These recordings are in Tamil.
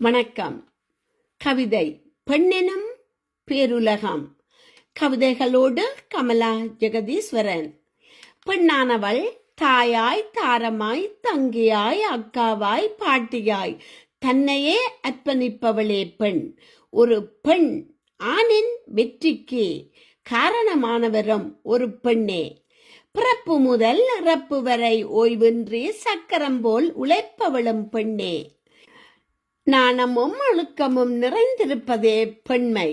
வணக்கம். கவிதை பெண்ணெனும் பேருலகம். கவிதைகளோடு கமலா ஜெகதீஸ்வரன். பெண்ணானவள் தாயாய், தாரமாய், தங்கியாய், அக்காவாய், பாட்டியாய் தன்னையே அர்ப்பணிப்பவளே பெண். ஒரு பெண் ஆணின் வெற்றிக்கு காரணமானவரும் ஒரு பெண்ணே. பிறப்பு முதல் இறப்பு வரை ஓய்வின்றி சக்கரம் போல் உழைப்பவளும் பெண்ணே. நாணமும் அழுக்கமும் நிறைந்திருப்பதே பெண்மை.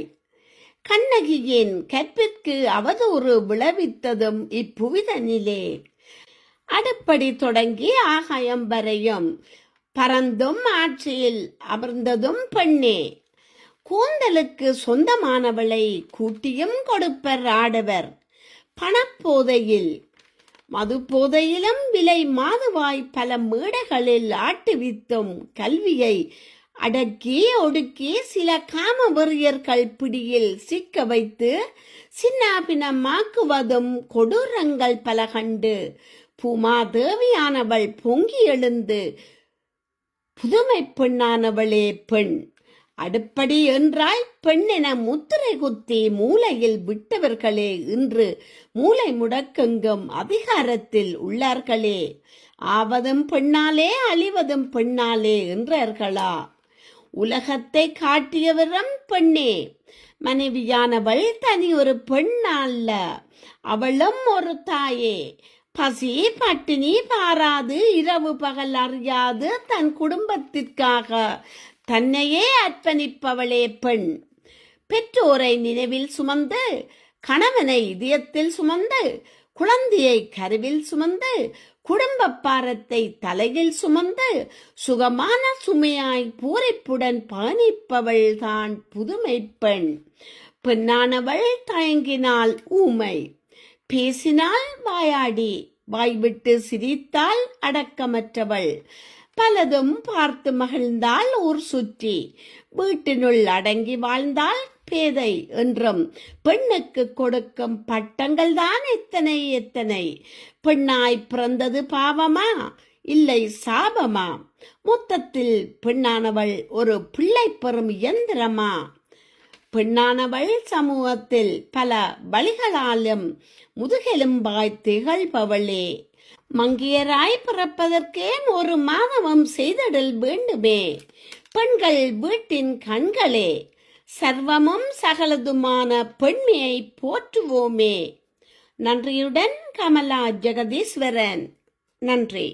கண்ணகியின் கற்பிற்கு அவதூறு விளைவித்ததும் இப்புவிதனிலே. அடுப்படி தொடங்கி ஆகாயம் வரையும் பறந்தும் ஆட்சியில் அமர்ந்ததும் பெண்ணே. கூந்தலுக்கு சொந்தமானவளை கூட்டியும் கொடுப்பர் ஆடவர். பணப்போதையில் மது போதையிலும் விலை மாதுவாய் பல மேடைகளில் ஆட்டுவித்தும் கல்வியை அடக்கி ஒடுக்கி சில காம வெறியர்கள் பிடியில் சிக்க வைத்து சின்னாபினமாக்குவதும் கொடூரங்கள் பல கண்டு பூமாதேவியானவள் பொங்கி எழுந்து புதுமை பெண்ணானவளே பெண். அடுப்படி என்றாய் பெண் என முத்திரை குத்தி மூளையில் விட்டவர்களே இன்று மூளை முடக்கெங்கும் அதிகாரத்தில் உள்ளார்களே. ஆவதும் பெண்ணாலே அழிவதும் பெண்ணாலே என்றார்களா? உலகத்தை காட்டியவரும் பெண்ணே. மனைவியானவள் தனி ஒரு பெண் அல்ல, அவளும் ஒரு தாயே. பசி பட்டினி பாராது இரவு பகல் அறியாது தன் குடும்பத்திற்காக தன்னையே அர்ப்பணிப்பவளே பெண். பெற்றோரை நினைவில் சுமந்து, கணவனை இதயத்தில் சுமந்து, குழந்தையை கருவில் சுமந்து, குடும்ப பாரத்தை தலையில் சுமந்து சுகமான சுமையாய் பூரிப்புடன் பயணிப்பவள் தான் புதுமை பெண். பெண்ணானவள் தயங்கினால் ஊமை, பேசினால் வாயாடி, வாய்விட்டு சிரித்தால் அடக்கமற்றவள். பலதும் பார்த்து மகிழ்ந்தால் ஊர் சுற்றி, வீட்டினுள் அடங்கி வாழ்ந்தால் பேதை என்றும் பெண்ணுக்கு கொடுக்கும் பட்டங்கள் தான் எத்தனை எத்தனை. பெண்ணாய் பிறந்தது பாவமா இல்லை சாபமா? மொத்தத்தில் பெண்ணானவள் ஒரு பிள்ளை பெறும் இயந்திரமா? பெண்ணானவள் சமூகத்தில் பல வழிகளாலும் முதுகெலும்பாய் திகழ்பவளே. மங்கையராய் பிறப்பதற்கே ஒரு மாதவம் செய்திடல் வேண்டுமே. பெண்கள் வீட்டின் கண்களே. சர்வமும் சகலதுமான பெண்மையை போற்றுவோமே. நன்றியுடன் கமலா ஜெகதீஸ்வரன். நன்றி.